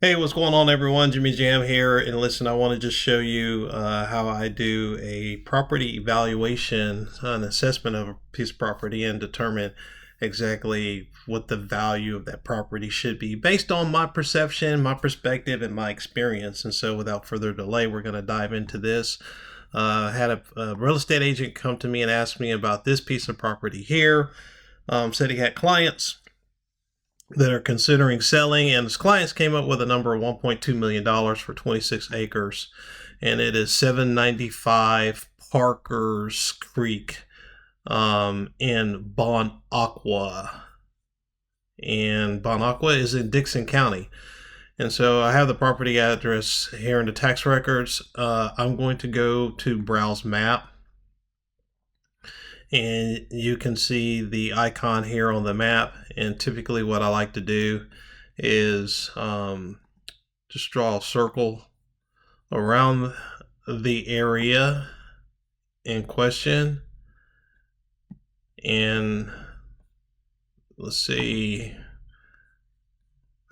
Hey, what's going on, everyone? Jimmy Jam here. And listen, I want to just show you how I do a property evaluation, an assessment of a piece of property, and determine exactly what the value of that property should be based on my perception, my perspective, and my experience. And so, without further delay, we're going to dive into this. I had a real estate agent come to me and ask me about this piece of property here. Said he had clients that are considering selling, and his clients came up with a number of $1.2 million for 26 acres, and it is 795 Parker's Creek in Bon Aqua. And Bon Aqua is in Dixon County. And so I have the property address here in the tax records. I'm going to go to Browse Map, and you can see the icon here on the map. And typically what I like to do is just draw a circle around the area in question. And let's see,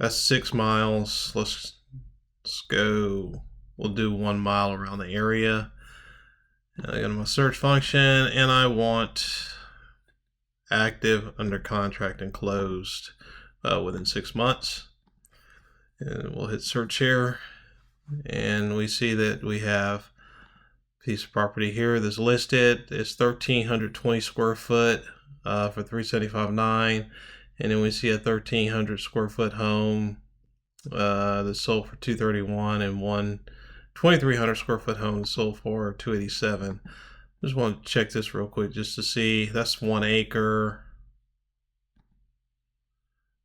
that's 6 miles. Let's go, we'll do 1 mile around the area. And I go to my search function, and I want active, under contract, and closed within 6 months. And we'll hit search here, and we see that we have a piece of property here that's listed. It's 1,320 square foot for $375,900, and then we see a 1,300 square foot home that's sold for $231,000, and one 2,300 square foot home sold for $287,000. Just want to check this real quick just to see. That's 1 acre.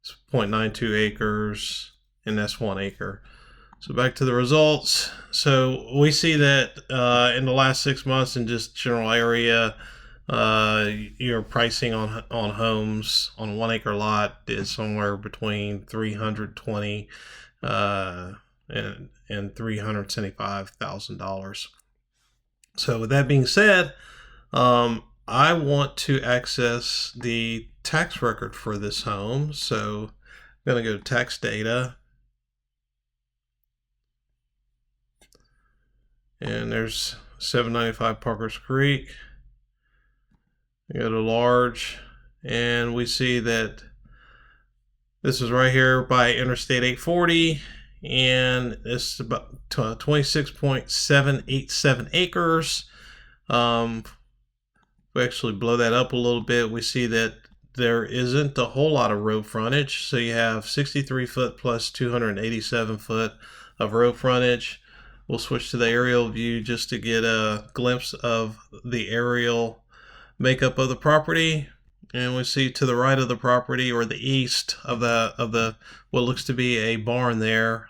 It's 0.92 acres, and that's 1 acre. So back to the results. So we see that in the last 6 months, in just general area, your pricing on homes on a 1 acre lot is somewhere between $320,000 and $375,000. So with that being said, I want to access the tax record for this home. So I'm going to go to tax data, and there's 795 Parker's Creek. I go to large, and we see that this is right here by Interstate 840, and it's about 26.787 acres. We actually blow that up a little bit. We see that there isn't a whole lot of road frontage. So you have 63 foot plus 287 foot of road frontage. We'll switch to the aerial view just to get a glimpse of the aerial makeup of the property. And we see to the right of the property, or the east of the what looks to be a barn there,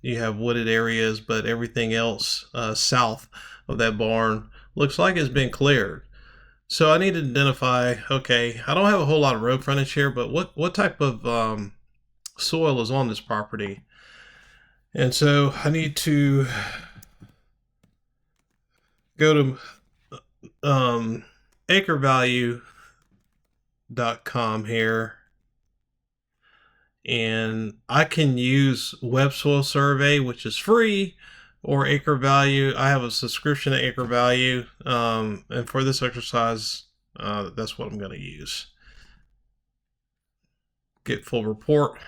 you have wooded areas, but everything else south of that barn looks like it's been cleared. So I need to identify, okay, I don't have a whole lot of road frontage here, but what type of soil is on this property? And so I need to go to acrevalue.com here, and I can use Web Soil Survey, which is free, or Acre Value. I have a subscription to Acre Value, and for this exercise, that's what I'm going to use. Get full report.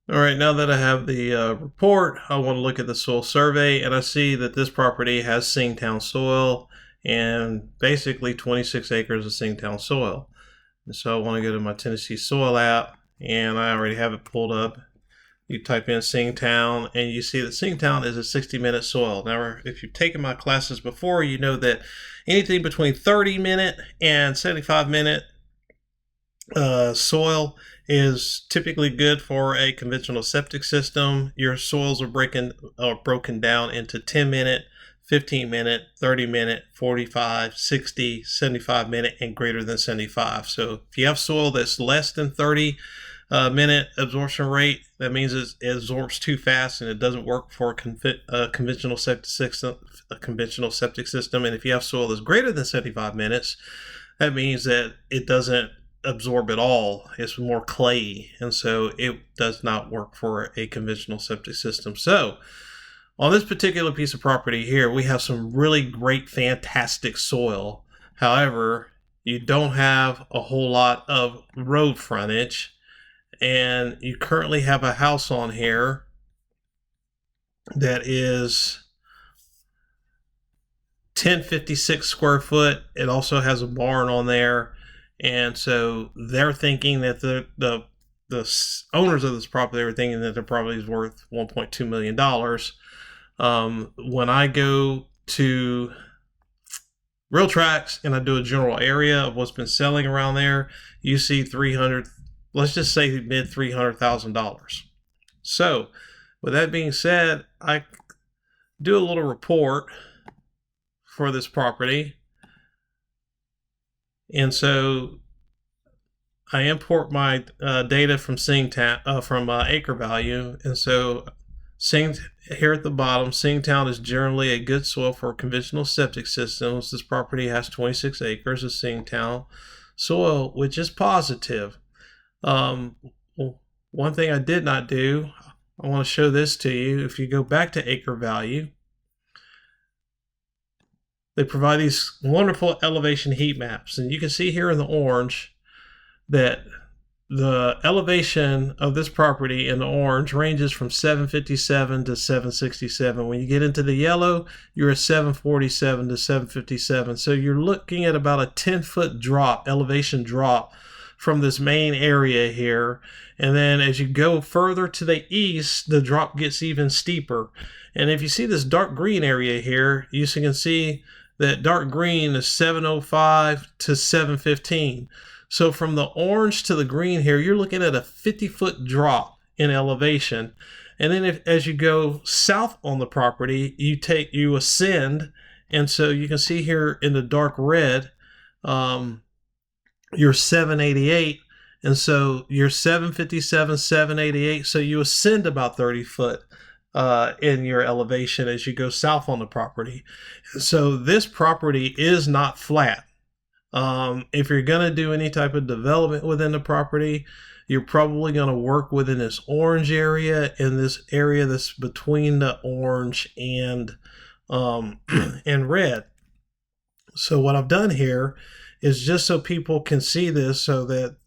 All right, now that I have the report, I want to look at the soil survey, and I see that this property has Singtown soil, and basically 26 acres of Singtown soil. And so I want to go to my Tennessee Soil app, and I already have it pulled up. You type in Singtown, and you see that Singtown is a 60-minute soil. Now, if you've taken my classes before, you know that anything between 30-minute and 75-minute soil is typically good for a conventional septic system. Your soils are broken down into 10-minute, 15-minute, 30-minute, 45, 60, 75-minute, and greater than 75. So if you have soil that's less than 30-minute absorption rate, that means it absorbs too fast and it doesn't work for a conventional septic system. And if you have soil that's greater than 75 minutes, that means that it doesn't absorb it all. It's more clay, and so it does not work for a conventional septic system. So on this particular piece of property here, we have some really great, fantastic soil. However, you don't have a whole lot of road frontage, and you currently have a house on here that is 1056 square foot. It also has a barn on there, and so they're thinking that the owners of this property are thinking that the property is worth $1.2 million. When I go to RealTracs and I do a general area of what's been selling around there, you see 300, let's just say mid $300,000. So with that being said, I do a little report for this property, and so I import my data from Acre Value, and so here at the bottom, Singtown is generally a good soil for conventional septic systems. This property has 26 acres of Singtown soil, which is positive. One thing I did not do, I want to show this to you. If you go back to Acre Value, they provide these wonderful elevation heat maps, and you can see here in the orange that the elevation of this property in the orange ranges from 757 to 767. When you get into the yellow, you're at 747 to 757. So you're looking at about a 10-foot drop, elevation drop from this main area here. And then as you go further to the east, the drop gets even steeper. And if you see this dark green area here, you can see that dark green is 705 to 715. So from the orange to the green here, you're looking at a 50-foot drop in elevation. And then as you go south on the property, you ascend. And so you can see here in the dark red, you're 788. And so you're 757, 788. So you ascend about 30 foot in your elevation as you go south on the property. So this property is not flat. If you're going to do any type of development within the property, you're probably going to work within this orange area and this area that's between the orange and red. So what I've done here is just so people can see this, so that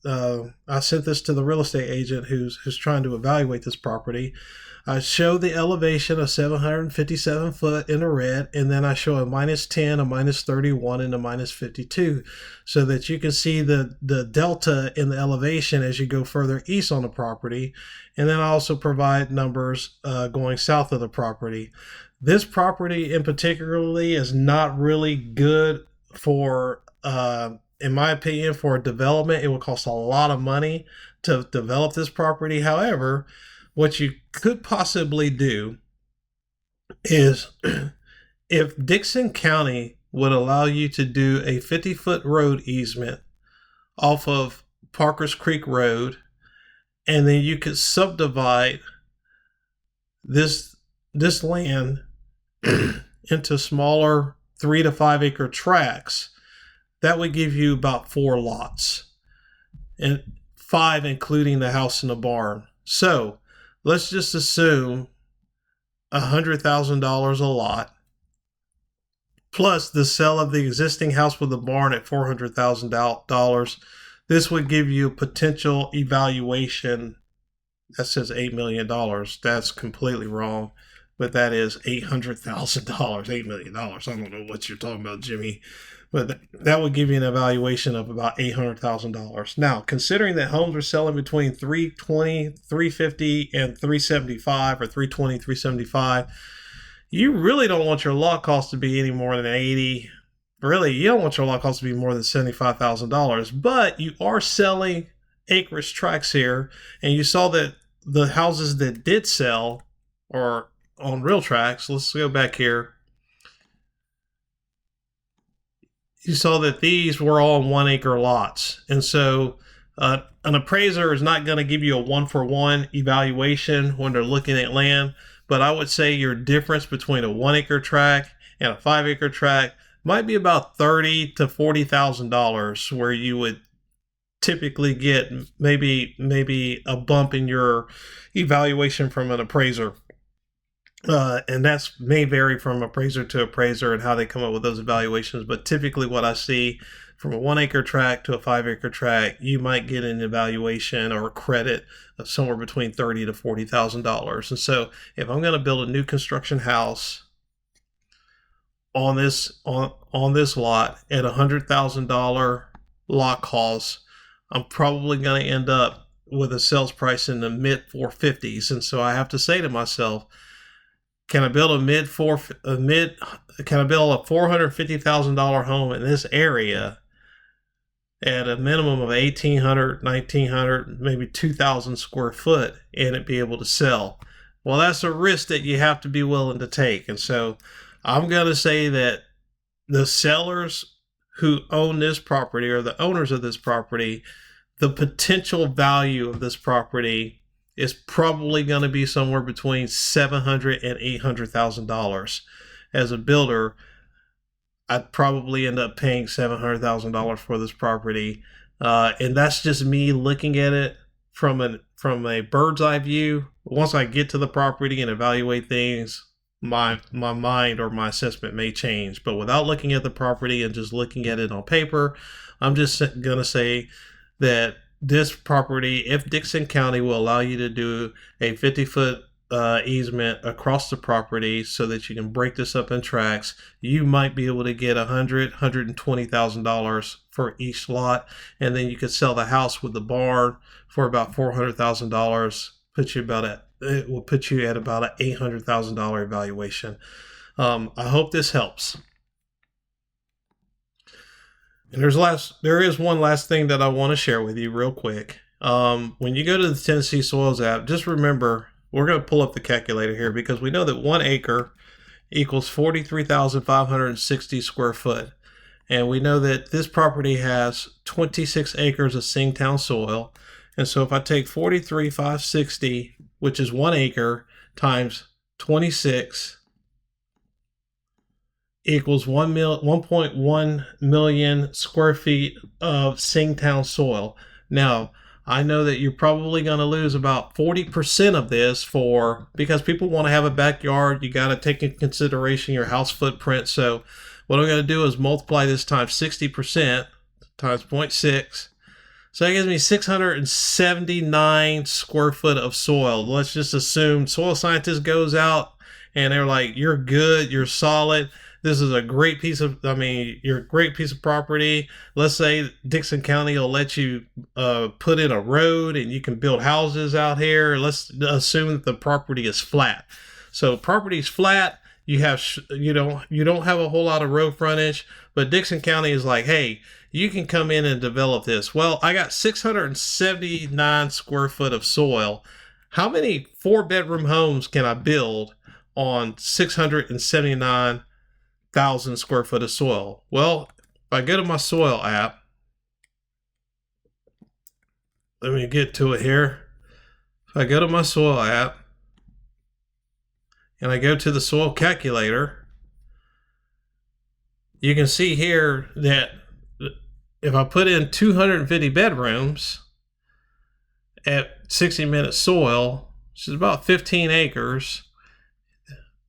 I sent this to the real estate agent who's trying to evaluate this property. I show the elevation of 757 foot in the red, and then I show a -10, a -31, and a -52, so that you can see the delta in the elevation as you go further east on the property. And then I also provide numbers going south of the property. This property in particularly is not really good for, in my opinion, for development. It would cost a lot of money to develop this property. However, what you could possibly do is, if Dixon County would allow you to do a 50-foot road easement off of Parkers Creek Road, and then you could subdivide this land into smaller 3 to 5 acre tracts, that would give you about 4 lots, and 5 including the house and the barn. So let's just assume $100,000 a lot, plus the sale of the existing house with the barn at $400,000. This would give you a potential evaluation. That says $8 million. That's completely wrong, but that is $800,000. $8 million. I don't know what you're talking about, Jimmy. But that would give you an evaluation of about $800,000. Now, considering that homes are selling between $320,000, $350,000, and $375,000, or $320,000, $375,000, you really don't want your lot cost to be any more than $80,000. Really, you don't want your lot cost to be more than $75,000. But you are selling acreage tracts here, and you saw that the houses that did sell are on RealTracs. Let's go back here. You saw that these were all 1 acre lots. And so an appraiser is not going to give you a 1-for-1 evaluation when they're looking at land, but I would say your difference between a 1 acre tract and a 5 acre tract might be about $30,000 to $40,000, where you would typically get maybe a bump in your evaluation from an appraiser. And that's may vary from appraiser to appraiser and how they come up with those evaluations. But typically what I see from a 1 acre tract to a 5 acre tract, you might get an evaluation or a credit of somewhere between $30,000 to $40,000. And so if I'm going to build a new construction house on this lot at $100,000 lot cost, I'm probably going to end up with a sales price in the mid 450s. And so I have to say to myself, can I build a $450,000 home in this area at a minimum of 1,800, 1,900, maybe 2,000 square foot and it be able to sell? Well, that's a risk that you have to be willing to take. And so I'm going to say that the sellers who own this property or the owners of this property, the potential value of this property is probably going to be somewhere between $700,000 and $800,000. As a builder, I'd probably end up paying $700,000 for this property, and that's just me looking at it from a bird's eye view. Once I get to the property and evaluate things, my mind or my assessment may change. But without looking at the property and just looking at it on paper, I'm just going to say that this property, if Dickson County will allow you to do a 50-foot easement across the property so that you can break this up in tracts, you might be able to get $120,000 for each lot, and then you could sell the house with the barn for about $400,000. It will put you at about an $800,000 evaluation. I hope this helps. And there is one last thing that I want to share with you real quick. When you go to the Tennessee Soils app, just remember, we're going to pull up the calculator here because we know that 1 acre equals 43,560 square foot. And we know that this property has 26 acres of Singtown soil. And so if I take 43,560, which is 1 acre, times 26 equals 1.1 million square feet of Singtown soil. Now, I know that you're probably going to lose about 40% of this because people want to have a backyard. You got to take into consideration your house footprint. So what I'm going to do is multiply this times 60% times 0.6. So that gives me 679 square foot of soil. Let's just assume soil scientist goes out and they're like, you're good, you're solid. This is a great piece of, you're a great piece of property. Let's say Dickson County will let you put in a road and you can build houses out here. Let's assume that the property is flat. So property's flat. You don't have a whole lot of road frontage, but Dickson County is like, hey, you can come in and develop this. Well, I got 679 square foot of soil. How many 4-bedroom homes can I build on 679,000 square foot of soil? Well, if I go to my soil app, let me get to it here. If I go to my soil app and I go to the soil calculator, you can see here that if I put in 250 bedrooms at 60-minute soil, which is about 15 acres,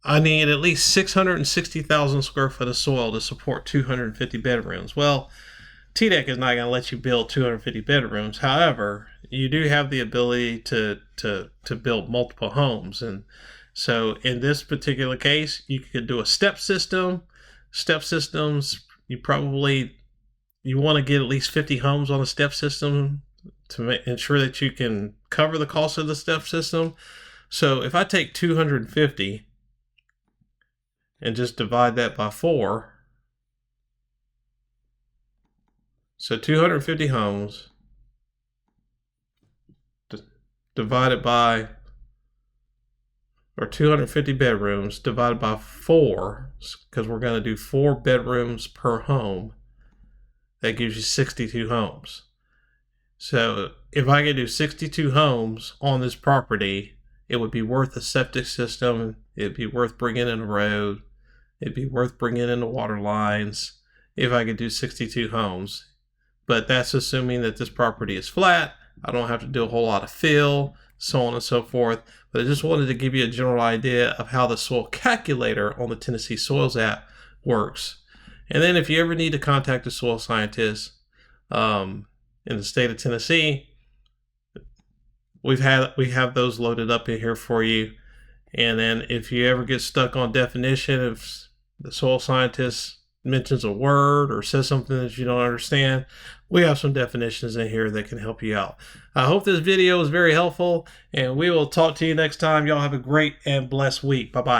I need at least 660,000 square foot of soil to support 250 bedrooms. Well, TDEC is not going to let you build 250 bedrooms. However, you do have the ability to build multiple homes. And so in this particular case, you could do a step system. Step systems, you want to get at least 50 homes on a step system to ensure that you can cover the cost of the step system. So if I take 250 and just divide that by 4, so 250 homes divided by, or 250 bedrooms divided by 4, because we're going to do 4 bedrooms per home, that gives you 62 homes. So if I could do 62 homes on this property, it would be worth a septic system. It'd be worth bringing in a road. It'd be worth bringing in the water lines if I could do 62 homes. but that's assuming that this property is flat. I don't have to do a whole lot of fill, so on and so forth. But I just wanted to give you a general idea of how the soil calculator on the Tennessee Soils app works. And then if you ever need to contact a soil scientist in the state of Tennessee, we have those loaded up in here for you. And then if you ever get stuck on definition, if the soil scientist mentions a word or says something that you don't understand, we have some definitions in here that can help you out. I hope this video was very helpful, and we will talk to you next time. Y'all have a great and blessed week. Bye-bye.